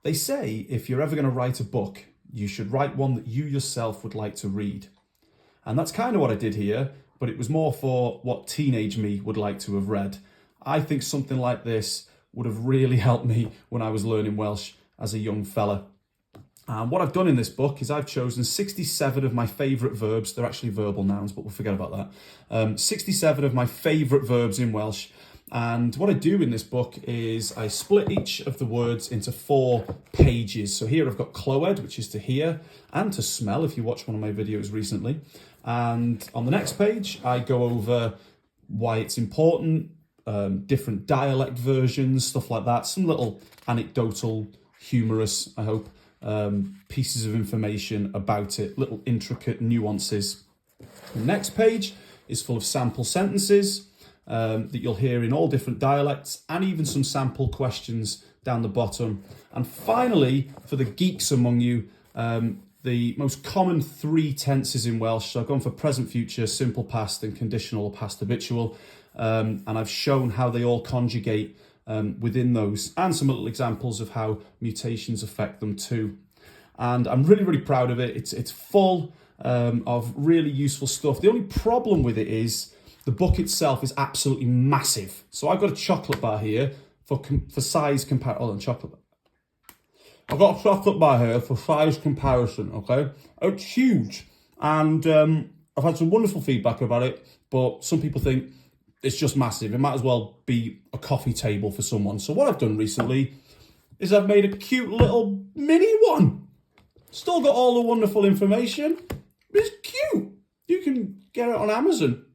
They say if you're ever going to write a book, you should write one that you yourself would like to read. And that's kind of what I did here, but it was more for what teenage me would like to have read. I think something like this would have really helped me when I was learning Welsh as a young fella. And what I've done in this book is I've chosen 67 of my favourite verbs. They're actually verbal nouns, but we'll forget about that. 67 of my favourite verbs in Welsh. And what I do in this book is I split each of the words into 4 pages. So here I've got clywed, which is to hear, and to smell, if you watched one of my videos recently. And on the next page, I go over why it's important, different dialect versions, stuff like that. Some little anecdotal, humorous, I hope, pieces of information about it, little intricate nuances. The next page is full of sample sentences that you'll hear in all different dialects, and even some sample questions down the bottom. And finally, for the geeks among you, the most common 3 tenses in Welsh. So I've gone for present, future, simple past, and conditional or past habitual. And I've shown how they all conjugate within those, and some little examples of how mutations affect them too. And I'm really, really proud of it. It's full of really useful stuff. The only problem with it is the book itself is absolutely massive. So I've got a chocolate bar here for size comparison. Hold on, chocolate bar. I've got a chocolate bar here for size comparison, okay? It's huge. And I've had some wonderful feedback about it, but some people think it's just massive. It might as well be a coffee table for someone. So what I've done recently is I've made a cute little mini one. Still got all the wonderful information. It's cute. You can get it on Amazon.